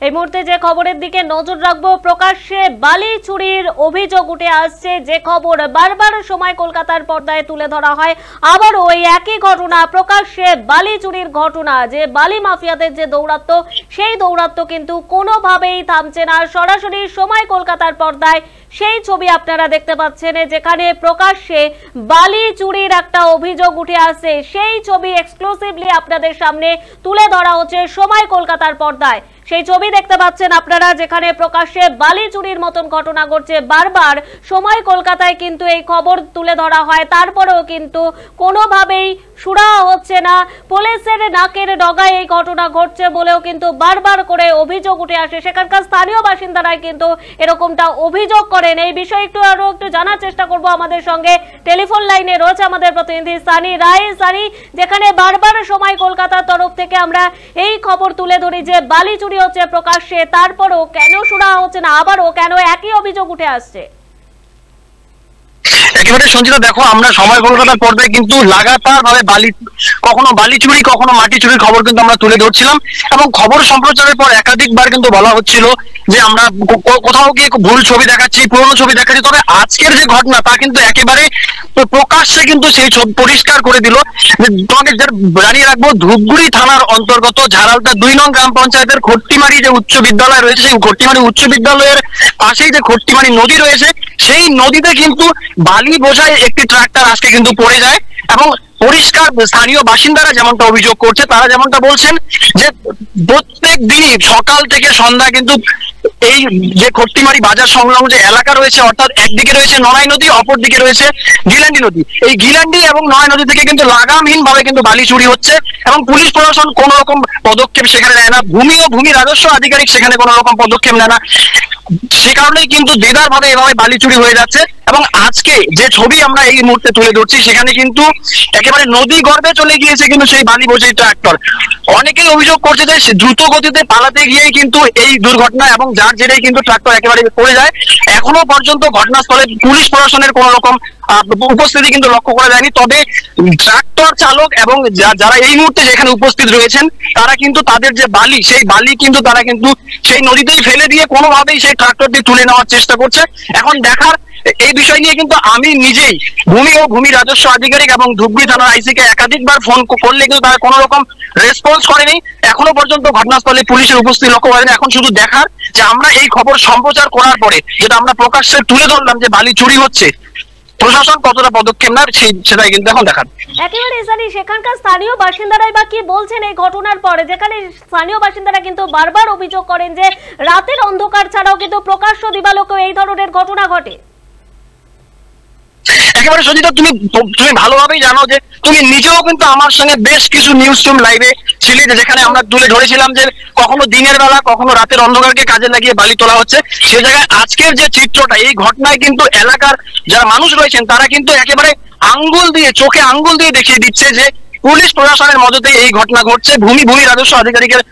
এই মুহূর্তে যে খবরের দিকে নজর রাখবো, প্রকাশ্যে বালি চুরির অভিযোগ উঠে আসছে। যে খবর বারবার সময় কলকাতার পর্দায় তুলে ধরা হয়, আবারও ওই একই ঘটনা, প্রকাশ্যে বালি চুরির ঘটনা। যে বালি মাফিয়াদের যে দৌরাত্ম, সেই দৌরাত্ম কিন্তু কোনোভাবেই থামছে না। সরাসরি সময় কলকাতার পর্দায় সেই ছবি আপনারা দেখতে পাচ্ছেন, যেখানে প্রকাশ্যে বালি চুরির একটা অভিযোগ উঠে আসছে। সেই ছবি এক্সক্লুসিভলি আপনাদের সামনে তুলে ধরা হচ্ছে সময় কলকাতার পর্দায়। সেই ছবি দেখতে পাচ্ছেন আপনারা, যেখানে প্রকাশ্যে বালি চুরির মতন ঘটনা ঘটছে। বারবার সময় কলকাতায় কিন্তু এই খবর তুলে ধরা হয়, তারপরেও কিন্তু কোনোভাবেই সুরাহা হচ্ছে না। পুলিশের নাকের ডগায় এই ঘটনা ঘটছে বলেও কিন্তু বারবার করে অভিযোগ উঠে আসে। সেখানকার স্থানীয় বাসিন্দারাই কিন্তু এরকমটা অভিযোগ করেন। এই বিষয়ে আরো একটু জানার চেষ্টা করব। আমাদের সঙ্গে টেলিফোন লাইনে রয়েছে আমাদের প্রতিনিধি সানি রায়। সানি, যেখানে বারবার সময় কলকাতার তরফ থেকে আমরা এই খবর তুলে ধরি যে বালি চুরি হচ্ছে প্রকাশ্যে, তারপরও কেন সুরাহা হচ্ছে না, আবারও কেন একই অভিযোগ উঠে আসছে? একেবারে সঞ্চিতা, দেখো, আমরা সময় কলকাতার পর্দায় কিন্তু লাগাতার ভাবে কখনো বালি চুরি কখনো মাটি চুরির খবর কিন্তু আমরা তুলে ধরছিলাম, এবং খবর সম্প্রচারের পর একাধিকবার কিন্তু বলা হচ্ছিল যে আমরা কোথাও গিয়ে ভুল ছবি দেখাচ্ছি, পুরনো ছবি দেখাচ্ছি। তবে আজকের যে ঘটনা তা কিন্তু একেবারে প্রকাশ্যে কিন্তু সেই ছবি পরিষ্কার করে দিল। তোমাকে জানিয়ে রাখবো, ধূপগুড়ি থানার অন্তর্গত ঝাড়ালটা 2 নং গ্রাম পঞ্চায়েতের খট্টিমারি যে উচ্চ বিদ্যালয় রয়েছে, সেই খট্টিমারি উচ্চ বিদ্যালয়ের পাশেই যে খট্টিমারি নদী রয়েছে, সেই নদীতে কিন্তু বালি বোঝাই একটি ট্রাক্টর আজকে কিন্তু পড়ে যায়। এবং পরিষ্কার স্থানীয় বাসিন্দারা যেমনটা অভিযোগ করছে, তারা যেমনটা বলছেন যে প্রত্যেক দিনই সকাল থেকে সন্ধ্যা কিন্তু এই যে খট্টিমারি বাজার সংলগ্ন যে এলাকা রয়েছে, অর্থাৎ একদিকে রয়েছে নড়াই নদী, অপরদিকে রয়েছে গিলান্ডি নদী। এই গিলান্ডি এবং নড়াই নদী থেকে কিন্তু লাগামহীন ভাবে কিন্তু বালি চুরি হচ্ছে, এবং পুলিশ প্রশাসন কোন রকম পদক্ষেপ সেখানে নেয় না। ভূমি ও ভূমি রাজস্ব আধিকারিক সেখানে কোন রকম পদক্ষেপ নেয় না। সে কারণেই কিন্তু দেদার ভাবে এভাবে বালি চুরি হয়ে যাচ্ছে। এবং আজকে যে ছবি আমরা এই মুহূর্তে তুলে ধরছি, সেখানে কিন্তু একেবারে নদী গর্ভে চলে গিয়েছে কিন্তু সেই বালি বোঝাই ট্রাক্টর। অনেকেই অভিযোগ করছে যে দ্রুত গতিতে পালাতে গিয়েই কিন্তু এই দুর্ঘটনা, এবং যার জেরেই কিন্তু ট্রাক্টর একেবারে পড়ে যায়। এখনো পর্যন্ত ঘটনাস্থলে পুলিশ প্রশাসনের কোন রকম উপস্থিতি কিন্তু লক্ষ্য করা যায়নি। তবে ট্রাক্টর চালক এবং যারা এই মুহূর্তে যেখানে উপস্থিত রয়েছেন, তারা কিন্তু তাদের যে বালি, সেই বালি কিন্তু তারা কিন্তু সেই নদীতেই ফেলে দিয়ে কোনোভাবেই সেই ট্রাক্টরটি তুলে নেওয়ার চেষ্টা করছে। এখন দেখার, এই বিষয় নিয়ে কিন্তু আমি নিজেই ভূমি ও ভূমি রাজস্ব আধিকারিক এবং ধূপগুড়ি থানার আইসি কে একাধিকবার ফোন করলে কিন্তু তারা কোনো রকম রেসপন্স করেনি। এখনো পর্যন্ত ঘটনাস্থলে পুলিশের উপস্থিতি লক্ষ্য করেনি। এখন শুধু দেখার যে আমরা এই খবর সম্প্রচার করার পরে যেটা আমরা প্রকাশ্যে তুলে ধরলাম যে বালি চুরি হচ্ছে, প্রশাসন কতটা পদক্ষেপ নেয় সেটাই কিন্তু এখন দেখার। একেবারে জানি, সেখানকার স্থানীয় বাসিন্দারাই বা কি বলছেন এই ঘটনার পরে, যেখানে স্থানীয় বাসিন্দারা কিন্তু বারবার অভিযোগ করেন যে রাতের অন্ধকার ছাড়াও কিন্তু প্রকাশ্য দিবালোকেও এই ধরনের ঘটনা ঘটে। একেবারে সঞ্জিতা, তুমি ভালোভাবেই জানো যে তুমি নিজেও কিন্তু আমার সঙ্গে বেশ কিছু নিউজ রুম লাইভে ছিলে, যেখানে আমরা তুলে ধরেছিলাম যে কখনো দিনের বেলা কখনো রাতের অন্ধকারকে কাজে লাগিয়ে বালি তোলা হচ্ছে। সে জায়গায় আজকের যে চিত্রটা, এই ঘটনায় কিন্তু এলাকার যারা মানুষ রয়েছেন তারা কিন্তু একেবারে চোখে আঙ্গুল দিয়ে দেখিয়ে দিচ্ছে যে পুলিশ প্রশাসনের মদতেই এই ঘটনা ঘটছে, ভূমি রাজস্ব আধিকারিকের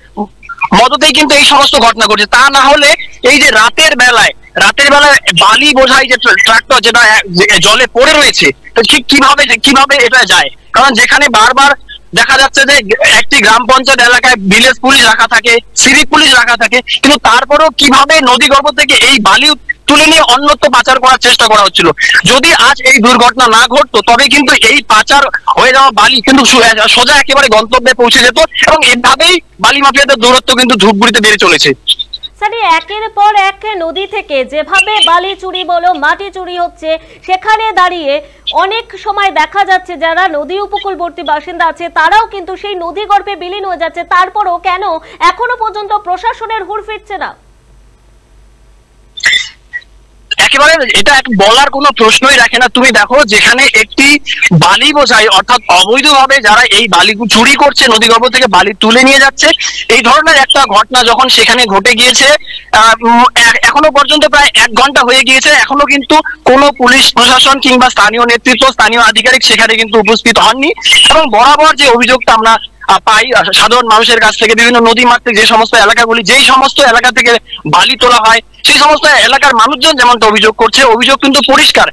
মদতেই কিন্তু এই সমস্ত ঘটনা ঘটছে। তা না হলে এই যে রাতের বেলায় বালি বোঝাই যে ট্রাক্টর যেটা জলে পড়ে রয়েছে, কিভাবে এটা যায়? কারণ যেখানে বারবার দেখা যাচ্ছে যে একটি গ্রাম পঞ্চায়েত এলাকায় ভিলেজ পুলিশ রাখা থাকে, সিভিক পুলিশ রাখা থাকে, কিন্তু তারপরেও কিভাবে নদীগর্ভ থেকে এই বালি তুলে নিয়ে অন্যত্র পাচার করার চেষ্টা করা হচ্ছিল। যদি আজ এই দুর্ঘটনা না ঘটতো, তবে কিন্তু এই পাচার হয়ে যাওয়া বালি কিন্তু সোজা একেবারে গন্তব্যে পৌঁছে যেত, এবং এভাবেই বালি মাফিয়াদের দৌরাত্ম্য কিন্তু ধূপগুড়িতে বেড়ে চলেছে। একের পর এক নদী থেকে যেভাবে বালি চুরি বলো মাটি চুরি হচ্ছে, সেখানে দাঁড়িয়ে অনেক সময় দেখা যাচ্ছে যারা নদী উপকূলবর্তী বাসিন্দা আছে তারাও কিন্তু সেই নদী গর্ভে বিলীন হয়ে যাচ্ছে। তারপরও কেন এখনো পর্যন্ত প্রশাসনের হুড় ফিরছে না? একেবারে এটা বলার কোনো প্রশ্নই রাখে না। তুমি দেখো, যেখানে একটি বালি বোঝাই, অর্থাৎ অবৈধভাবে যারা এই বালি চুরি করছে, নদীগর্ভ থেকে বালি তুলে নিয়ে যাচ্ছে, এই ধরনের একটা ঘটনা যখন সেখানে ঘটে গিয়েছে, এখনো পর্যন্ত প্রায় 1 ঘন্টা হয়ে গিয়েছে, এখনো কিন্তু কোনো পুলিশ প্রশাসন কিংবা স্থানীয় নেতৃত্ব, স্থানীয় আধিকারিক সেখানে কিন্তু উপস্থিত হননি। এবং বরাবর যে অভিযোগটা আমরা পাই সাধারণ মানুষের কাছ থেকে, বিভিন্ন নদী মাতৃক যে সমস্ত এলাকাগুলি, যেই সমস্ত এলাকা থেকে বালি তোলা হয়, সেই সমস্ত এলাকার মানুষজন যেমনটা অভিযোগ করছে, অভিযোগ কিন্তু পরিষ্কার।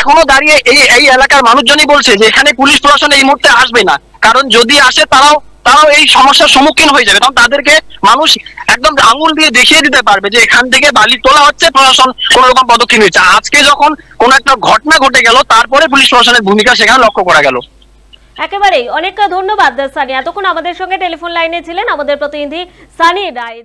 এখনো দাঁড়িয়ে এই এলাকার মানুষজনই বলছে যে এখানে পুলিশ প্রশাসন এই মুহূর্তে আসবে না, কারণ যদি আসে তারাও তারাও এই সমস্যার সম্মুখীন হয়ে যাবে, তখন তাদেরকে মানুষ একদম আঙুল দিয়ে দেখিয়ে দিতে পারবে যে এখান থেকে বালি তোলা হচ্ছে, প্রশাসন কোন রকম পদক্ষেপ নিচ্ছে। আজকে যখন কোন একটা ঘটনা ঘটে গেল, তারপরে পুলিশ প্রশাসনের ভূমিকা সেখানে লক্ষ্য করা গেল। একেবারেই অনেক ধন্যবাদ সানি। এতক্ষণ আমাদের সঙ্গে টেলিফোন লাইনে ছিলেন আমাদের প্রতিনিধি সানি রায়।